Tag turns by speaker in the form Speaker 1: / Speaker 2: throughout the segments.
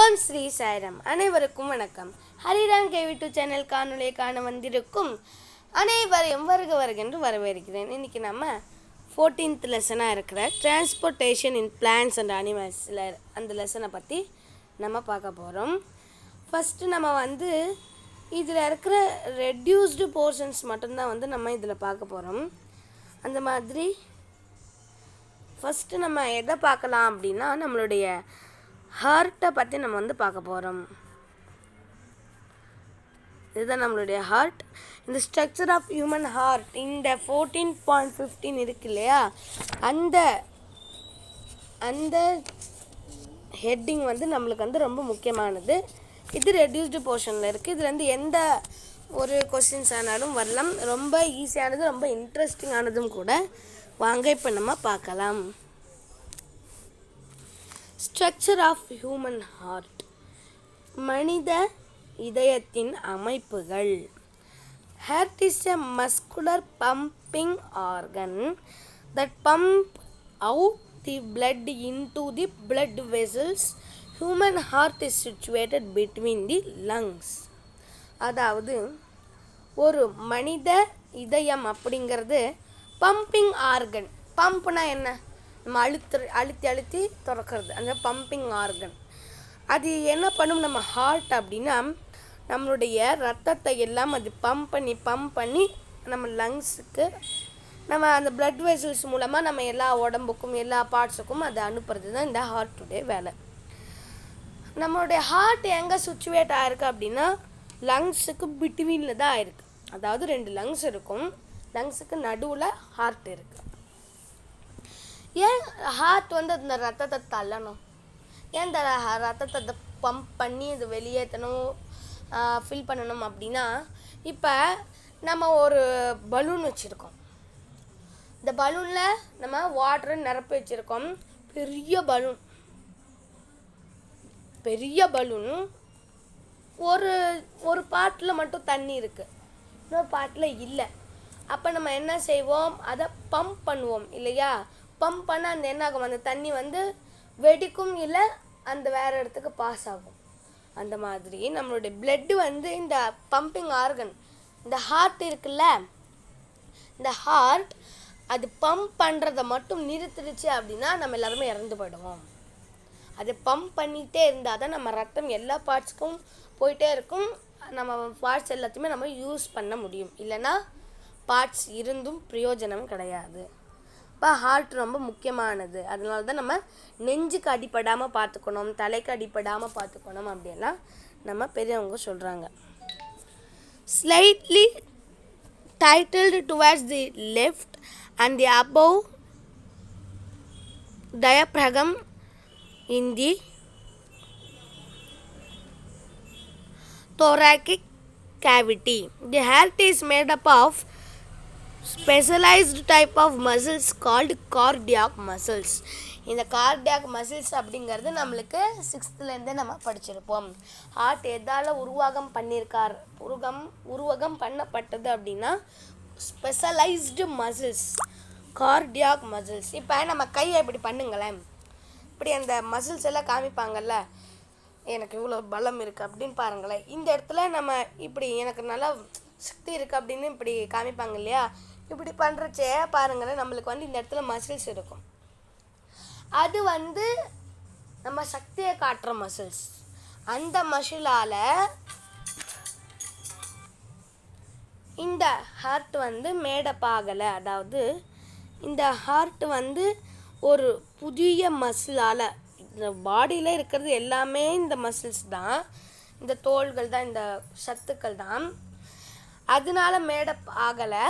Speaker 1: ஓம் ஸ்ரீ சாய்ராம். அனைவருக்கும் வணக்கம். ஹரிராம் கேவி2 சேனல் காணொலியை காண வந்திருக்கும் அனைவரையும் வருகென்று வரவேற்கிறேன். இன்றைக்கி நம்ம 14th லெசனாக இருக்கிற டிரான்ஸ்போர்ட்டேஷன் இன் பிளான்ட்ஸ் அண்ட் அனிமல்ஸில் அந்த லெசனை பற்றி நம்ம பார்க்க போகிறோம். ஃபஸ்ட்டு நம்ம இதில் இருக்கிற ரெடியூஸ்டு போர்ஷன்ஸ் மட்டும்தான் நம்ம இதில் பார்க்க போகிறோம். அந்த மாதிரி ஃபஸ்ட்டு நம்ம எதை பார்க்கலாம் அப்படின்னா, நம்மளுடைய ஹார்ட்டை பற்றி நம்ம பார்க்க போகிறோம். இதுதான் நம்மளுடைய ஹார்ட். இந்த ஸ்ட்ரக்சர் ஆஃப் ஹியூமன் ஹார்ட் இந்த 14.15 இருக்கு இல்லையா, அந்த ஹெட்டிங் நம்மளுக்கு ரொம்ப முக்கியமானது. இது ரெடியூஸ்டு போர்ஷனில் இருக்குது. இதுலேருந்து எந்த ஒரு கொஸ்டின்ஸ் ஆனாலும் வரலாம். ரொம்ப ஈஸியானது, ரொம்ப இன்ட்ரெஸ்டிங்கானதும் கூட. வாங்க இப்போ நம்ம பார்க்கலாம். ஸ்ட்ரக்சர் ஆஃப் ஹியூமன் ஹார்ட், மனித இதயத்தின் அமைப்புகள். Heart is a muscular pumping organ that pump out the blood into the blood vessels. Human heart is situated between the lungs. அதாவது ஒரு மனித இதயம் அப்படிங்கிறது பம்பிங் ஆர்கன். பம்ப்னா என்ன? நம்ம அழுத்தி திறக்கிறது, அந்த பம்பிங் ஆர்கன். அது என்ன பண்ணும் நம்ம ஹார்ட் அப்படின்னா, நம்மளுடைய ரத்தத்தை எல்லாம் அது பம்ப் பண்ணி நம்ம லங்ஸுக்கு, நம்ம அந்த பிளட் வெசல்ஸ் மூலமாக நம்ம எல்லா உடம்புக்கும் எல்லா பார்ட்ஸுக்கும் அதை அனுப்புறது தான் இந்த ஹார்ட்டுடைய வேலை. நம்மளுடைய ஹார்ட் எங்கே சுச்சுவேட் ஆகிருக்கு அப்படின்னா, லங்ஸுக்கு பிட்வீனில் தான் ஆயிருக்கு. அதாவது 2 லங்ஸ் இருக்கும், லங்ஸுக்கு நடுவில் ஹார்ட் இருக்குது. ஏன் ஹார்ட் அந்த ரத்தத்தை தள்ளணும்? ஏன் இந்த ரத்தத்தை பம்ப் பண்ணி இது வெளியேற்றணும், ஃபில் பண்ணணும் அப்படின்னா, இப்போ நம்ம ஒரு பலூன் வச்சுருக்கோம். இந்த பலூனில் நம்ம வாட்டரை நிரப்பி வச்சுருக்கோம். பெரிய பலூன் ஒரு பாட்டில் மட்டும் தண்ணி இருக்குது, இன்னொரு பாட்டில் இல்லை. அப்போ நம்ம என்ன செய்வோம்? அதை பம்ப் பண்ணுவோம் இல்லையா? பம்ப் பண்ண அந்த என்ன ஆகும்? அந்த தண்ணி வெடிக்கும், இல்லை அந்த வேறு இடத்துக்கு பாஸ் ஆகும். அந்த மாதிரி நம்மளுடைய பிளட்டு இந்த பம்பிங் ஆர்கன், இந்த ஹார்ட் இருக்குல்ல, இந்த ஹார்ட் அது பம்ப் பண்ணுறதை மட்டும் நிறுத்திடுச்சு அப்படின்னா நம்ம எல்லாருமே இறந்து போயிடுவோம். அது பம்ப் பண்ணிகிட்டே இருந்தால் தான் நம்ம ரத்தம் எல்லா பார்ட்ஸுக்கும் போயிட்டே இருக்கும். நம்ம பார்ட்ஸ் எல்லாத்தையுமே நம்ம யூஸ் பண்ண முடியும். இல்லைன்னா பார்ட்ஸ் இருந்தும் பிரயோஜனம் கிடையாது. இப்போ ஹார்ட் ரொம்ப முக்கியமானது. அதனால தான் நம்ம நெஞ்சுக்கு அடிப்படாமல் பார்த்துக்கணும், தலைக்கு அடிப்படாமல் பார்த்துக்கணும் அப்படின்லாம் நம்ம பெரியவங்க சொல்கிறாங்க. Slightly titled towards the left and the above diaphragm in the thoracic cavity. The heart is made up of specialized type of muscles called cardiac muscles. இந்த கார்டியாக் மசில்ஸ் அப்படிங்கிறது நம்மளுக்கு 6th நம்ம படிச்சிருப்போம். ஹார்ட் எதால் உருவகம் பண்ணப்பட்டது அப்படின்னா ஸ்பெஷலைஸ்டு மசில்ஸ், கார்டியாக் மசில்ஸ். இப்போ நம்ம கையை இப்படி பண்ணுங்களேன், இப்படி அந்த மசில்ஸ் எல்லாம் காமிப்பாங்கல்ல, எனக்கு இவ்வளோ பலம் இருக்குது அப்படின்னு பாருங்களேன். இந்த இடத்துல நம்ம இப்படி எனக்கு நல்லா சக்தி இருக்குது அப்படின்னு இப்படி காமிப்பாங்க இல்லையா? இப்படி பண்ணுறச்சே பாருங்களேன், நம்மளுக்கு இந்த இடத்துல மசில்ஸ் இருக்கும். அது நம்ம சக்தியை காட்டுற மசில்ஸ். அந்த மசிலால் இந்த ஹார்ட் மேடப் ஆகலை. அதாவது இந்த ஹார்ட் ஒரு புதிய மசிலால், இந்த பாடியில் இருக்கிறது எல்லாமே இந்த மசில்ஸ் தான், இந்த தோள்கள் தான், இந்த சத்துக்கள் தான். அதனால மேடப் ஆகலை.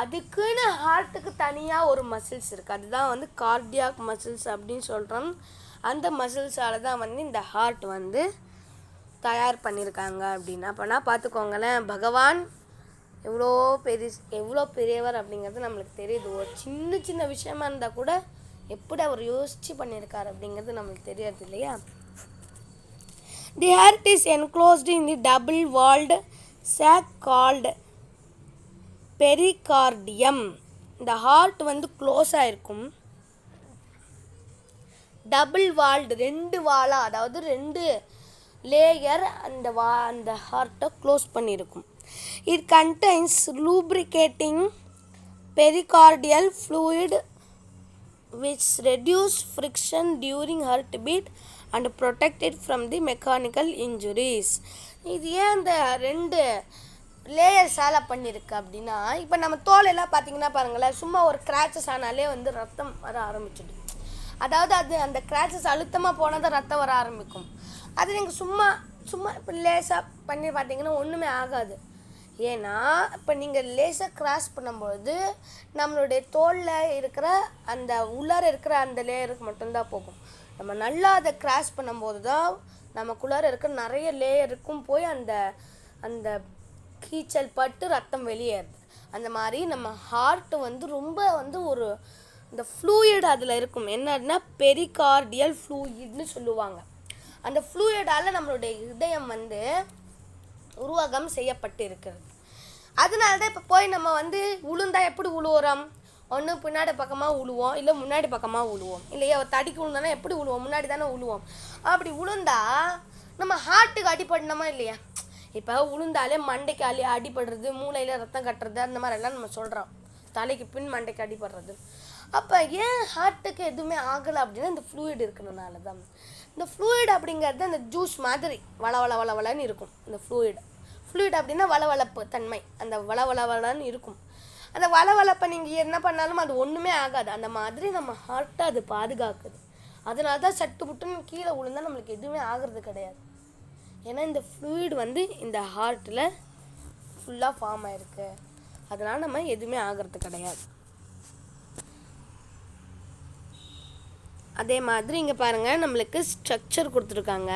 Speaker 1: அதுக்குன்னு ஹார்ட்டுக்கு தனியாக ஒரு மசில்ஸ் இருக்குது, அதுதான் கார்டியாக் மசில்ஸ் அப்படின்னு சொல்கிறோம். அந்த மசில்ஸால் தான் இந்த ஹார்ட் தயார் பண்ணியிருக்காங்க அப்படின்னா. அப்போனா பார்த்துக்கோங்களேன், பகவான் எவ்வளோ பெரியவர் அப்படிங்கிறது நம்மளுக்கு தெரியுது. ஒரு சின்ன விஷயமா இருந்தால் கூட எப்படி அவர் யோசித்து பண்ணியிருக்காரு அப்படிங்கிறது நம்மளுக்கு தெரியாது இல்லையா? The heart is enclosed in the double walled sac called pericardium. இந்த ஹார்ட் க்ளோஸாக இருக்கும். டபுள் வால்டு 2 வாலாக, அதாவது 2 லேயர் அந்த ஹார்ட்டை க்ளோஸ் பண்ணியிருக்கும். It contains lubricating pericardial fluid which reduce friction during heartbeat and protect it from the mechanical injuries. இது ஏன் இந்த 2 லேயர்ஸால் பண்ணியிருக்கு அப்படின்னா, இப்போ நம்ம தோலெல்லாம் பார்த்தீங்கன்னா பாருங்களேன், சும்மா ஒரு கிராச்சஸ் ஆனாலே வந்து ரத்தம் வர ஆரம்பிச்சிடும். அதாவது அந்த கிராச்சஸ் அழுத்தமாக போனால் தான் ரத்தம் வர ஆரம்பிக்கும். அது நீங்கள் சும்மா இப்போ லேசாக பண்ணி பார்த்தீங்கன்னா ஒன்றுமே ஆகாது. ஏன்னா இப்போ நீங்கள் லேசாக கிராஸ் பண்ணும்பொழுது நம்மளுடைய தோலில் இருக்கிற அந்த உள்ளார இருக்கிற அந்த லேயருக்கு மட்டும்தான் போகும். நம்ம நல்லா அதை கிராஸ் பண்ணும்போது தான் நமக்குள்ளார இருக்கிற நிறைய லேயருக்கும் போய் அந்த கீச்சல் பட்டு ரத்தம் வெளியேறுது. அந்த மாதிரி நம்ம ஹார்ட்டு வந்து ரொம்ப ஒரு இந்த ஃப்ளூயிட் அதில் இருக்கும். என்னன்னா பெரிகார்டியல் ஃப்ளூயிட்னு சொல்லுவாங்க. அந்த ஃப்ளூயிடால் நம்மளுடைய இதயம் வந்து உருவாகம் செய்யப்பட்டு இருக்கிறது. அதனால தான் இப்போ போய் நம்ம வந்து உளுந்தா எப்படி உழுவுறோம்? ஒன்று பின்னாடி பக்கமாக உழுவோம், இல்லை முன்னாடி பக்கமாக உழுவோம். இல்லையா ஒரு தடிக்கு உளுந்தானா எப்படி உழுவோம்? முன்னாடி தானே உழுவோம். அப்படி உளுந்தா நம்ம ஹார்ட்டுக்கு அடிபடணுமா இல்லையா? இப்போ உளுந்தாலே மண்டைக்கு அடிபடுறது, மூளையில் ரத்தம் கட்டுறது, அந்த மாதிரிலாம் நம்ம சொல்கிறோம். தலைக்கு பின் மண்டைக்கு அடிபடுறது. அப்போ ஏன் ஹார்ட்டுக்கு எதுவுமே ஆகலை அப்படின்னா இந்த ஃப்ளூயிட் இருக்கிறதுனால தான். இந்த ஃப்ளூயிட் அப்படிங்கிறது அந்த ஜூஸ் மாதிரி வளவளன்னு இருக்கும். இந்த ஃப்ளூயிட் அப்படின்னா வளவளப்பு தன்மை, அந்த வளவளன்னு இருக்கும். அந்த வளவளப்பை நீங்கள் என்ன பண்ணாலும் அது ஒன்றுமே ஆகாது. அந்த மாதிரி நம்ம ஹார்ட்டை அது பாதுகாக்குது. அதனால தான் சட்டு புட்டுன்னு கீழே விழுந்தால் நம்மளுக்கு எதுவுமே ஆகிறது கிடையாது. ஏன்னா இந்த ஃப்ளூயிட் வந்து இந்த ஹார்ட்டில் ஃபுல்லாக ஃபார்ம் ஆகிருக்கு. அதனால் நம்ம எதுவுமே ஆகிறது கிடையாது. அதே மாதிரி இங்கே பாருங்கள், நம்மளுக்கு ஸ்ட்ரக்சர் கொடுத்துருக்காங்க.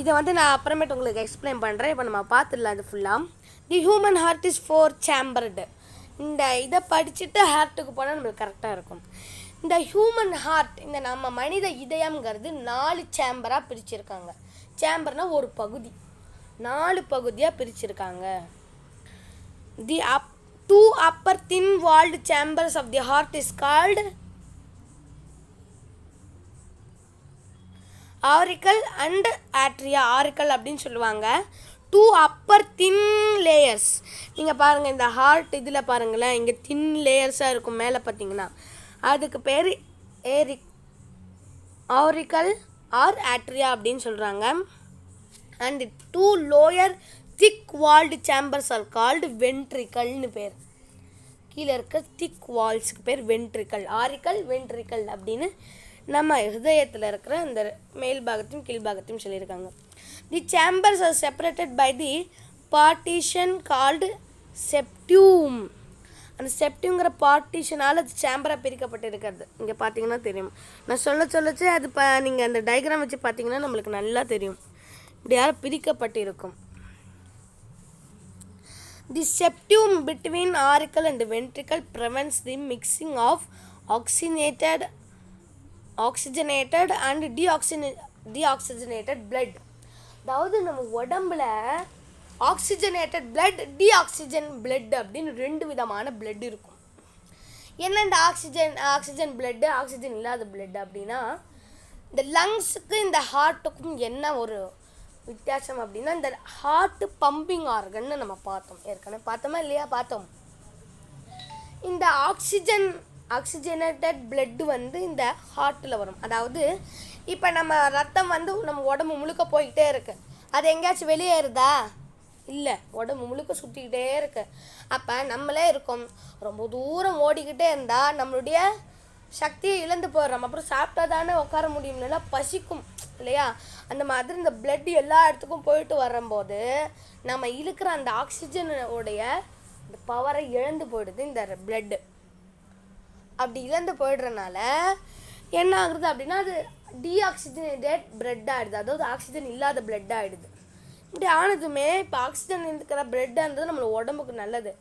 Speaker 1: இதை வந்து நான் அப்புறமேட்டு உங்களுக்கு எக்ஸ்பிளைன் பண்ணுறேன். இப்போ நம்ம பார்த்துடலாம் இது ஃபுல்லாக. The human heart is 4 chambered. இந்த இதை படிச்சுட்டு ஹார்ட்டுக்கு போனால் நம்மளுக்கு கரெக்டாக இருக்கும். இந்த ஹியூமன் ஹார்ட், இந்த நம்ம மனித இதயம்ங்கிறது 4 சேம்பராக பிரிச்சிருக்காங்க. சேம்பர்னால் ஒரு பகுதி, 4 பகுதியாக பிரிச்சிருக்காங்க. தி 2 upper thin walled chambers of the heart is called auricle and atria. Auricle அப்படின்னு சொல்லுவாங்க. 2 upper thin layers. நீங்கள் பாருங்கள், இந்த ஹார்ட் இதில் பாருங்களேன், இங்கே தின் லேயர்ஸாக இருக்கும் மேலே பார்த்தீங்கன்னா. அதுக்கு பேர் ஆரிக்கல் ஆர் ஆட்ரியா அப்படின்னு சொல்கிறாங்க. And 2 lower thick walled chambers are called வென்ட்ரிக்கல்னு பேர். கீழே இருக்க திக் வால்ஸுக்கு பேர் வென்ட்ரிக்கல். ஆரிக்கல் வென்ட்ரிக்கல் அப்படின்னு நம்ம ஹிருதயத்தில் இருக்கிற அந்த மேல் பாகத்தையும் கீழ் பாகத்தையும் சொல்லியிருக்காங்க. The chambers are separated by the partition called septum. அந்த செப்டியூங்கிற பார்ட்டிஷனால் அது சேம்பராக பிரிக்கப்பட்டு இருக்கிறது. இங்கே பார்த்தீங்கன்னா தெரியும். நான் சொல்லச்சு அது நீங்கள் அந்த டயக்ராம் வச்சு பார்த்தீங்கன்னா நம்மளுக்கு நல்லா தெரியும். இப்படியார பிரிக்கப்பட்டு இருக்கும். The septum between auricle and ventricle prevents the mixing of oxygenated and deoxygenated blood. அதாவது நம்ம உடம்புல ஆக்சிஜனேட்டட் பிளட், டீஆக்சிஜன் பிளட் அப்படின்னு 2 விதமான பிளட் இருக்கும். என்ன இந்த ஆக்சிஜன் பிளட்டு, ஆக்சிஜன் இல்லாத பிளட் அப்படின்னா, இந்த லங்ஸுக்கு இந்த ஹார்ட்டுக்கும் என்ன ஒரு வித்தியாசம் அப்படின்னா, இந்த ஹார்ட்டு பம்பிங் ஆர்கன்னு நம்ம பார்த்தோம். ஏற்கனவே பார்த்தோமா இல்லையா? பார்த்தோம். இந்த ஆக்சிஜனேட்டட் பிளட்டு வந்து இந்த ஹார்ட்டில் வரும். அதாவது இப்போ நம்ம ரத்தம் வந்து நம்ம உடம்பு முழுக்க போய்கிட்டே இருக்கு. அது எங்கேயாச்சும் வெளியேறுதா? இல்லை, உடம்பு முழுக்க சுற்றிக்கிட்டே இருக்கு. அப்போ நம்மளே இருக்கோம், ரொம்ப தூரம் ஓடிக்கிட்டே இருந்தால் நம்மளுடைய சக்தியை இழந்து போயிடுறோம். அப்புறம் சாப்பிட்டா தானே உட்கார முடியும், இல்லைன்னா பசிக்கும் இல்லையா? அந்த மாதிரி இந்த பிளட் எல்லா இடத்துக்கும் போயிட்டு வரும்போது நம்ம இழுக்கிற அந்த ஆக்சிஜனுடைய இந்த பவரை இழந்து போயிடுது இந்த பிளட்டு. அப்படி இழந்து போயிடுறனால என்ன ஆகுது அப்படின்னா, அது டீஆக்சிஜனேட்டட் பிளட் ஆகிடுது. அதாவது ஆக்சிஜன் இல்லாத பிளட் ஆகிடுது. இப்படி ஆனதுமே இப்போ ஆக்சிஜன் இருக்கிற பிளட்டான்றது நம்ம உடம்புக்கு நல்லது,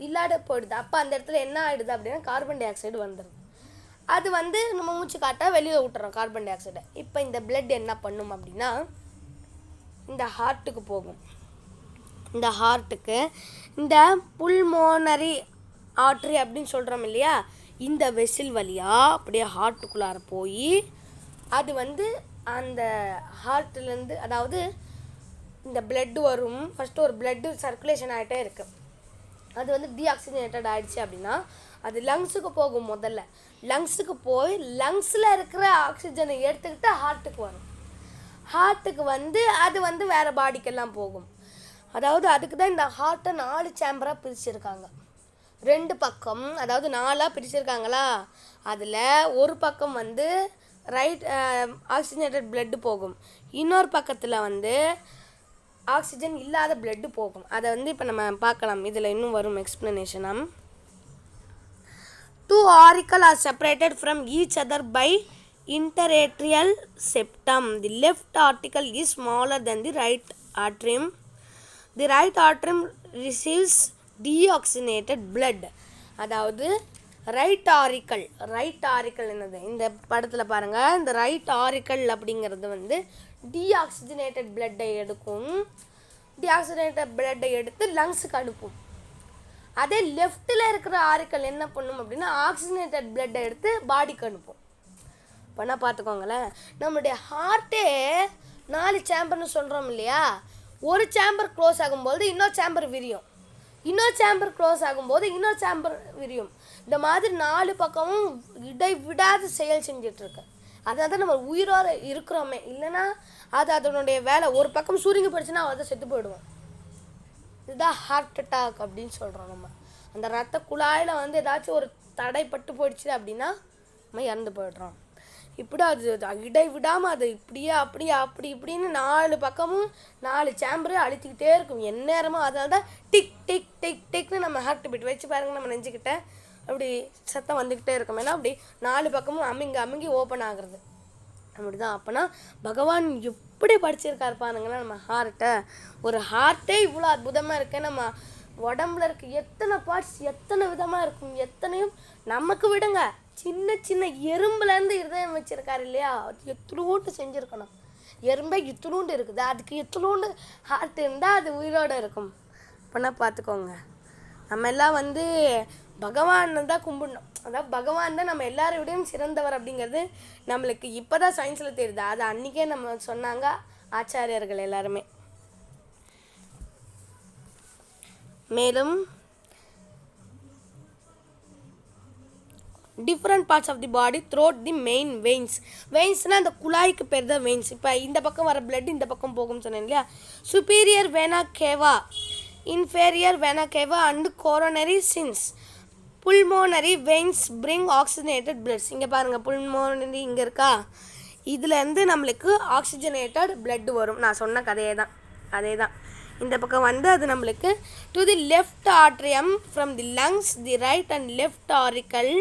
Speaker 1: இல்லாத போயிடுது. அப்போ அந்த இடத்துல என்ன ஆகிடுது அப்படின்னா கார்பன் டை ஆக்சைடு வந்துடுது. அது வந்து நம்ம மூச்சு காட்டா வெளியே விட்டுறோம் கார்பன் டை ஆக்சைடை. இப்போ இந்த பிளட் என்ன பண்ணும் அப்படின்னா இந்த ஹார்ட்டுக்கு போகும். இந்த ஹார்ட்டுக்கு இந்த புல்மோனரி ஆர்ட்ரி அப்படின்னு சொல்கிறோம் இல்லையா, இந்த வெசில் வழியாக அப்படியே ஹார்ட்டுக்குள்ளார போய் அது வந்து அந்த ஹார்ட்லேருந்து அதாவது இந்த பிளட் வரும். ஃபஸ்ட்டு ஒரு பிளட்டு சர்க்குலேஷன் ஆகிட்டே இருக்குது. அது வந்து டீஆக்சிஜனேட்டட் ஆகிடுச்சு அப்படின்னா அது லங்ஸுக்கு போகும். முதல்ல லங்ஸுக்கு போய் லங்ஸில் இருக்கிற ஆக்சிஜனை எடுத்துக்கிட்டு ஹார்ட்டுக்கு வரும். ஹார்ட்டுக்கு வந்து அது வந்து வேறு பாடிக்கெல்லாம் போகும். அதாவது அதுக்கு தான் இந்த ஹார்ட்டை 4 சேம்பராக பிரிச்சுருக்காங்க. 2 பக்கம் அதாவது 4ஆக பிரிச்சுருக்காங்களா. அதில் ஒரு பக்கம் வந்து ரைட் ஆக்சிஜனேட்டட் பிளட்டு போகும். இன்னொரு பக்கத்தில் வந்து ஆக்சிஜன் இல்லாத பிளட்டு போகும். அதை வந்து இப்போ நம்ம பார்க்கலாம். இதில் இன்னும் வரும் எக்ஸ்ப்ளனேஷனாக. 2 auricles are separated from each other by interatrial septum. The left auricle is smaller than the right atrium. The right atrium receives deoxygenated blood. அதாவது ரைட் ஆரிக்கல் என்னது இந்த படத்தில் பாருங்கள். இந்த ரைட் ஆரிக்கல் அப்படிங்கிறது வந்து டீஆக்சிஜனேட்டட் பிளட்டை எடுக்கும். டீஆக்சிஜனேட்டட் பிளட்டை எடுத்து லங்ஸுக்கு அனுப்பும். அதே லெஃப்ட்டில் இருக்கிற ஆரிக்கல் என்ன பண்ணும் அப்படின்னா ஆக்சிஜனேட்டட் பிளட்டை எடுத்து பாடிக்கு அனுப்பும். பண்ணா பார்த்துக்கோங்களேன். நம்மளுடைய ஹார்ட்டே 4 சேம்பர்னு சொல்கிறோம் இல்லையா. ஒரு சேம்பர் க்ளோஸ் ஆகும்போது இன்னொரு சேம்பர் விரியும். இன்னொரு சேம்பர் க்ளோஸ் ஆகும்போது இன்னொரு சேம்பர் விரியும். இந்த மாதிரி 4 பக்கமும் இடைவிடாத செயல் செஞ்சிட்ருக்கு. அதனால தான் நம்ம உயிரோடு இருக்கிறோமே. இல்லைன்னா அது அதனுடைய வேலை. ஒரு பக்கம் சூரியங்க போயிடுச்சுன்னா அதை செத்து போயிடுவோம். இதுதான் ஹார்ட் அட்டாக் அப்படின்னு சொல்கிறோம். நம்ம அந்த ரத்த குழாயில் வந்து ஏதாச்சும் ஒரு தடைப்பட்டு போயிடுச்சு அப்படின்னா நம்ம இறந்து போயிடுறோம். இப்படி அது இடைவிடாமல் அது இப்படின்னு 4 பக்கமும் 4 சேம்பரே அழுத்திக்கிட்டே இருக்கும் எந்நேரமும். அதனால தான் டிக் டிக் டிக் டிக்னு நம்ம ஹார்ட் பீட் வச்சு பாருங்கள். நம்ம நெஞ்சுக்கிட்ட அப்படி சத்தம் வந்துக்கிட்டே இருக்கும். ஏன்னா அப்படி 4 பக்கமும் அமுங்கி ஓப்பன் ஆகுறது அப்படி தான். அப்போனா பகவான் எப்படி படிச்சிருக்காரு பாருங்கன்னா நம்ம ஹார்ட்டை. ஒரு ஹார்ட்டே இவ்வளோ அற்புதமாக இருக்கு. நம்ம உடம்புல இருக்க எத்தனை பார்ட்ஸ் எத்தனை விதமாக இருக்கும். எத்தனையும் நமக்கு விடுங்க, சின்ன சின்ன எறும்புலேருந்து இருதயம் வச்சுருக்காரு இல்லையா. அது எத்தனோண்டு செஞ்சுருக்கணும். எறும்பே இத்தனோண்டு இருக்குது, அதுக்கு எத்தனோண்டு ஹார்ட் இருந்தால் அது உயிரோடு இருக்கும். அப்படின்னா பார்த்துக்கோங்க. நம்ம எல்லாம் வந்து பகவானை தான் கும்பிடணும். அதாவது பகவான் தான் நம்ம எல்லாரை விடையும் சிறந்தவர் அப்படிங்கிறது நம்மளுக்கு இப்போ தான் சயின்ஸில் தெரியுது. அது அன்றைக்கே நம்ம சொன்னாங்க ஆச்சாரியர்கள் எல்லாருமே. மேலும் different parts of the body through the main veins. வெயின்ஸ்னால் அந்த குழாய்க்கு பேர் தான் வெயின்ஸ். இப்போ இந்த பக்கம் வர பிளட் இந்த பக்கம் போகும்னு சொன்னேன் இல்லையா. சுப்பீரியர் வேனா கேவா, inferior vena cava and coronary sinus. Pulmonary veins bring oxygenated bloods. இங்கே பாருங்கள், புல்மோனரி இங்கே இருக்கா. இதுலேருந்து நம்மளுக்கு ஆக்சிஜனேட்டட் பிளட் வரும். நான் சொன்ன கதையே தான், அதே தான். இந்த பக்கம் வந்து அது நம்மளுக்கு to the left atrium from the lungs. The right and left auricle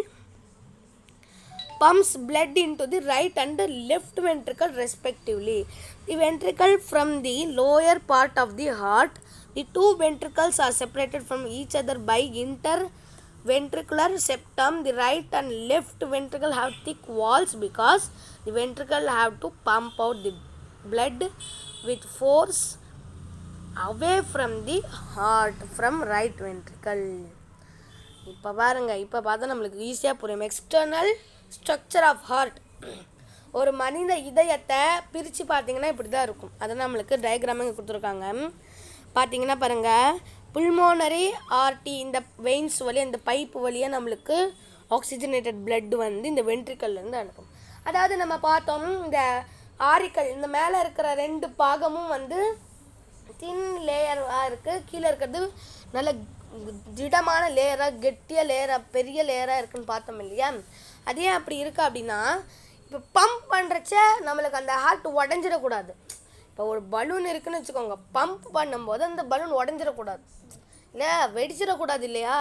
Speaker 1: pumps blood into the right and left ventricle respectively. The ventricle from the lower part of the heart. The 2 ventricles are separated from each other by interventricular septum. The right and left ventricle have thick walls because the ventricle have to pump out the blood with force away from the heart from right ventricle. இப்போ பாருங்கள், இப்போ பார்த்தா நம்மளுக்கு ஈஸியாக புரியும். External structure of heart. ஒரு மனித இதயத்தை பிரித்து பார்த்திங்கன்னா இப்படி தான் இருக்கும். அதை நம்மளுக்கு டயக்ராமிங் கொடுத்துருக்காங்க. பார்த்திங்கன்னா பாருங்கள், புல்மோனரி ஆர்டி இந்த வெயின்ஸ் வழியாக இந்த பைப்பு வழியாக நம்மளுக்கு ஆக்சிஜனேட்டட் பிளட் வந்து இந்த வென்ட்ரிக்கல்லேருந்து அனுப்பும். அதாவது நம்ம பார்த்தோம் இந்த ஆரிக்கல் இந்த மேலே இருக்கிற 2 பாகமும் வந்து தின் லேயராக இருக்குது. கீழே இருக்கிறது நல்ல திடமான லேயராக கெட்டிய லேயராக பெரிய லேயராக இருக்குதுன்னு பார்த்தோம் இல்லையா. அதே அப்படி இருக்கா அப்படின்னா இப்போ பம்ப் பண்ணுறச்ச நம்மளுக்கு அந்த ஹார்ட் உடஞ்சிடக்கூடாது. இப்போ ஒரு பலூன் இருக்குதுன்னு வச்சுக்கோங்க, பம்ப் பண்ணும்போது அந்த பலூன் உடஞ்சிடக்கூடாது இல்லை, வெடிச்சிடக்கூடாது இல்லையா.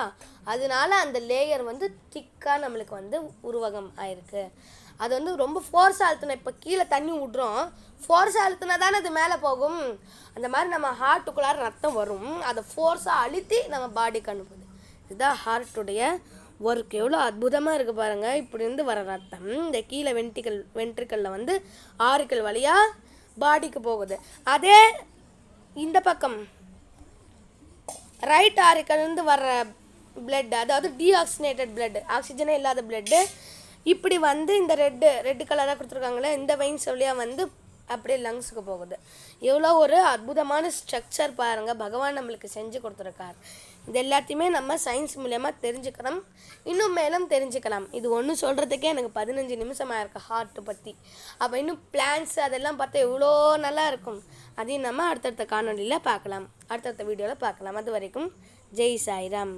Speaker 1: அதனால அந்த லேயர் வந்து திக்காக நம்மளுக்கு வந்து உருவகம் ஆயிருக்கு. அது வந்து ரொம்ப ஃபோர்ஸாக அழுத்தினா, இப்போ கீழே தண்ணி விட்றோம், ஃபோர்ஸாக அழுத்தினா தானே அது மேலே போகும். அந்த மாதிரி நம்ம ஹார்ட்டுக்குள்ளார ரத்தம் வரும், அதை ஃபோர்ஸாக அழுத்தி நம்ம பாடிக்கு அனுப்புது. இதுதான் ஹார்ட்டுடைய ஒர்க். எவ்வளோ அற்புதமாக இருக்குது பாருங்கள். இப்படி இருந்து வர ரத்தம் இந்த கீழே வென்ட்ரிக்கலில் வந்து ஆரிக்கல் வழியாக பாடிக்கு போகுது. அதே இந்த பக்கம் ரைட் ஆரிக்கல்லேருந்து வர்ற பிளட், அதாவது டீஆக்சிஜனேட்டட் பிளட், ஆக்சிஜனே இல்லாத பிளட்டு இப்படி வந்து இந்த ரெட்டு கலராக கொடுத்துருக்காங்களே இந்த வெயின்ஸ் வழியாக வந்து அப்படியே லங்ஸுக்கு போகுது. எவ்வளோ ஒரு அற்புதமான ஸ்ட்ரக்சர் பாருங்கள் பகவான் நம்மளுக்கு செஞ்சு கொடுத்துருக்கார். இது எல்லாத்தையுமே நம்ம சயின்ஸ் மூலயமா தெரிஞ்சுக்கிறோம், இன்னும் மேலும் தெரிஞ்சுக்கலாம். இது ஒன்று சொல்கிறதுக்கே எனக்கு 15 நிமிஷமாக இருக்குது ஹார்ட்டு பற்றி. அப்போ இன்னும் பிளான்ஸ் அதெல்லாம் பார்த்தா எவ்வளோ நல்லா இருக்கும். அதையும் நம்ம அடுத்தடுத்த காணொலியில் பார்க்கலாம், அடுத்தடுத்த வீடியோவில் பார்க்கலாம். அது வரைக்கும் ஜெய் சாய்ராம்.